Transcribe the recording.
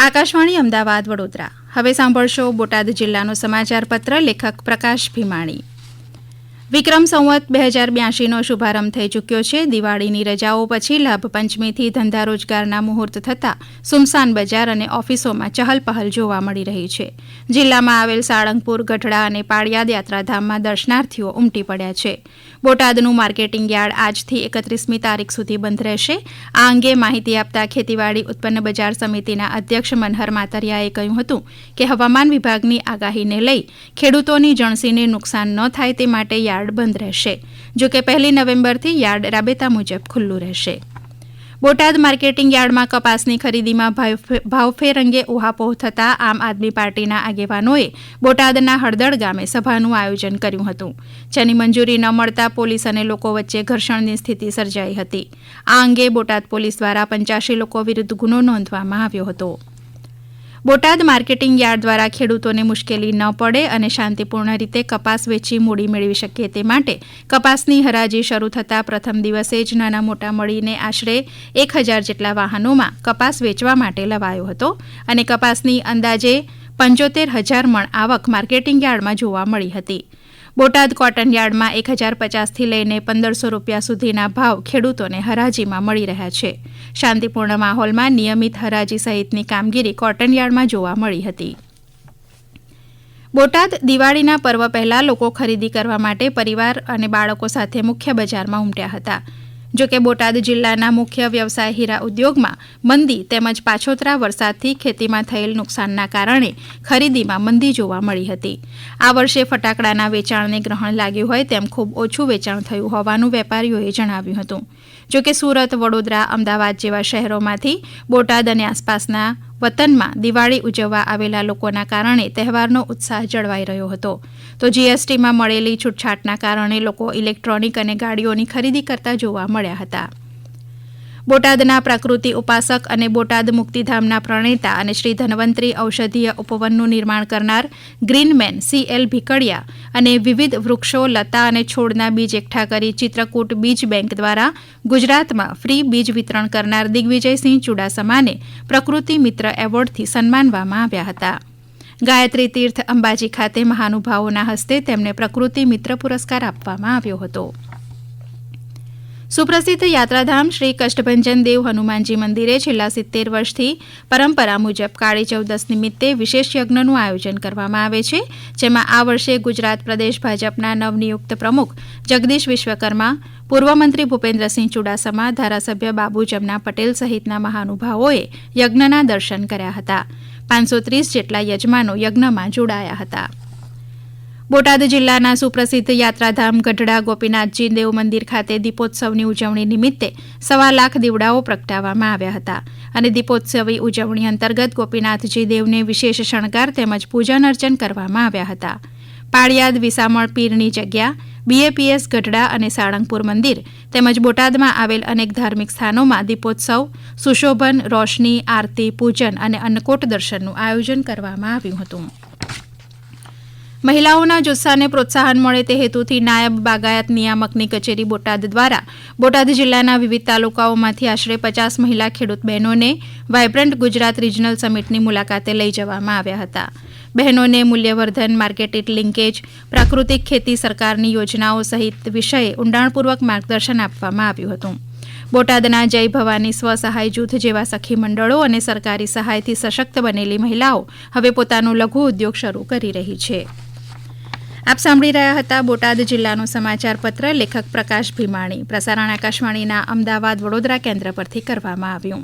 આકાશવાણી અમદાવાદ વડોદરા. હવે સાંભળશો બોટાદ જિલ્લાનો સમાચાર પત્ર. લેખક પ્રકાશ ભીમાણી. વિક્રમ સંવત 2082નો શુભારંભ થઈ ચૂક્યો છે. દિવાળીની રજાઓ પછી લાભ પંચમીથી ધંધા રોજગારના મુહૂર્ત થતાં સુમસાન બજાર અને ઓફિસોમાં ચહલપહલ જોવા મળી રહી છે. જિલ્લામાં આવેલ સાળંગપુર, ગઢડા અને પાળિયાદ યાત્રાધામમાં દર્શનાર્થીઓ ઉમટી પડ્યા છે. બોટાદનું માર્કેટિંગ યાર્ડ આજથી 31મી તારીખ સુધી બંધ રહેશે. આ અંગે માહિતી આપતા ખેતીવાડી ઉત્પન્ન બજાર સમિતિના અધ્યક્ષ મનહર માતરિયાએ કહ્યું હતું કે હવામાન વિભાગની આગાહીને લઈ ખેડૂતોની જણસીને નુકસાન ન થાય તે માટે યાર્ડ બંધ રહેશે. જો કે 1 નવેમ્બરથી યાર્ડ રાબેતા મુજબ ખુલ્લું રહેશે. બોટાદ માર્કેટિંગ યાર્ડમાં કપાસની ખરીદીમાં ભાવફેર અંગે ઉહાપોહ થતાં આમ આદમી પાર્ટીના આગેવાનોએ બોટાદના હળદળ ગામે સભાનું આયોજન કર્યું હતું, જેની મંજૂરી ન મળતા પોલીસ અને લોકો વચ્ચે ઘર્ષણની સ્થિતિ સર્જાઈ હતી. આ અંગે બોટાદ પોલીસ દ્વારા 85 લોકો વિરુદ્ધ ગુનો નોંધવામાં આવ્યો હતો. બોટાદ માર્કેટિંગ યાર્ડ દ્વારા ખેડૂતોને મુશ્કેલી ન પડે અને શાંતિપૂર્ણ રીતે કપાસ વેચી મૂડી મેળવી શકે તે માટે કપાસની હરાજી શરૂ થતાં પ્રથમ દિવસે જ નાના મોટા મળીને આશરે 1000 જેટલા વાહનોમાં કપાસ વેચવા માટે લવાયો હતો અને કપાસની અંદાજે 75,000 મણ આવક માર્કેટિંગ યાર્ડમાં જોવા મળી હતી. બોટાદ કોટન યાર્ડમાં 1050થી લઈને 1500 રૂપિયા સુધીના ભાવ ખેડૂતોને હરાજીમાં મળી રહ્યા છે. શાંતિપૂર્ણ માહોલમાં નિયમિત હરાજી સહિતની કામગીરી કોટન યાર્ડમાં જોવા મળી હતી. બોટાદ દિવાળીના પર્વ પહેલા લોકો ખરીદી કરવા માટે પરિવાર અને બાળકો સાથે મુખ્ય બજારમાં ઉમટ્યા હતા. જો કે બોટાદ જિલ્લાના મુખ્ય વ્યવસાય હીરા ઉદ્યોગમાં મંદી તેમજ પાછોતરા વરસાદથી ખેતીમાં થયેલ નુકસાનના કારણે ખરીદીમાં મંદી જોવા મળી હતી. આ વર્ષે ફટાકડાના વેચાણને ગ્રહણ લાગ્યું હોય તેમ ખૂબ ઓછું વેચાણ થયું હોવાનું વેપારીઓએ જણાવ્યું હતું. જો કે સુરત, વડોદરા, અમદાવાદ જેવા શહેરોમાંથી બોટાદ અને આસપાસના વતનમાં દિવાળી ઉજવવા આવેલા લોકોના કારણે તહેવારનો ઉત્સાહ જળવાઈ રહ્યો હતો. તો જીએસટીમાં મળેલી છૂટછાટના કારણે લોકો ઇલેક્ટ્રોનિક અને ગાડીઓની ખરીદી કરતા જોવા મળ્યા હતા. બોટાદના પ્રકૃતિ ઉપાસક અને બોટાદ મુક્તિધામના પ્રણેતા અને શ્રી ધન્વંતરી ઔષધીય ઉપવનનું નિર્માણ કરનાર ગ્રીનમેન CL ભીકડિયા અને વિવિધ વૃક્ષો, લતા અને છોડના બીજ એકઠા કરી ચિત્રકૂટ બીજ બેંક દ્વારા ગુજરાતમાં ફ્રી બીજ વિતરણ કરનાર દિગ્વિજયસિંહ ચુડાસમાને પ્રકૃતિ મિત્ર એવોર્ડથી સન્માનવામાં આવ્યા હતા. ગાયત્રી તીર્થ અંબાજી ખાતે મહાનુભાવોના હસ્તે તેમને પ્રકૃતિ મિત્ર પુરસ્કાર આપવામાં આવ્યો હતો. સુપ્રસિદ્ધ યાત્રાધામ શ્રી કષ્ટભંજન દેવ હનુમાનજી મંદિરે છેલ્લા 70 વર્ષથી પરંપરા મુજબ કાળી ચૌદસ નિમિત્તે વિશેષ યજ્ઞનું આયોજન કરવામાં આવે છે, જેમાં આ વર્ષે ગુજરાત પ્રદેશ ભાજપના નવનિયુક્ત પ્રમુખ જગદીશ વિશ્વકર્મા, પૂર્વ મંત્રી ભૂપેન્દ્રસિંહ ચુડાસમા, ધારાસભ્ય બાબુ જમના પટેલ સહિતના મહાનુભાવોએ યજ્ઞના દર્શન કર્યા હતા. 530 જેટલા યજમાનો યજ્ઞમાં જોડાયા હતા. બોટાદ જિલ્લાના સુપ્રસિદ્ધ યાત્રાધામ ગઢડા ગોપીનાથજી દેવ મંદિર ખાતે દીપોત્સવની ઉજવણી નિમિત્તે 1.25 લાખ દીવડાઓ પ્રગટાવવામાં આવ્યા હતા અને દીપોત્સવી ઉજવણી અંતર્ગત ગોપીનાથજી દેવને વિશેષ શણગાર તેમજ પૂજન અર્ચન કરવામાં આવ્યા હતા. પાળિયાદ વિસામળ પીરની જગ્યા, BAPS ગઢડા અને સાળંગપુર મંદિર તેમજ બોટાદમાં આવેલ અનેક ધાર્મિક સ્થાનોમાં દીપોત્સવ, સુશોભન, રોશની, આરતી, પૂજન અને અન્નકોટ દર્શનનું આયોજન કરવામાં આવ્યું હતું. મહિલાઓના જુસ્સાને પ્રોત્સાહન મળે તે હેતુથી નાયબ બાગાયત નિયામકની કચેરી બોટાદ દ્વારા બોટાદ જિલ્લાના વિવિધ તાલુકાઓમાંથી આશરે 50 મહિલા ખેડૂત બહેનોને વાયબ્રન્ટ ગુજરાત રિજનલ સમિટની મુલાકાતે લઈ જવામાં આવ્યા હતા. બહેનોને મૂલ્યવર્ધન, માર્કેટ લિંકેજ, પ્રાકૃતિક ખેતી, સરકારની યોજનાઓ સહિત વિષયે ઊંડાણપૂર્વક માર્ગદર્શન આપવામાં આવ્યું હતું. બોટાદના જય ભવાની સ્વસહાય જૂથ જેવા સખી મંડળો અને સરકારી સહાયથી સશક્ત બનેલી મહિલાઓ હવે પોતાનો લઘુ ઉદ્યોગ શરૂ કરી રહી છે. આપ સાંભળી રહ્યા હતા બોટાદ જિલ્લાનો સમાચાર પત્ર. લેખક પ્રકાશ ભીમાણી. પ્રસારણ આકાશવાણીના અમદાવાદ વડોદરા કેન્દ્ર પરથી કરવામાં આવ્યું.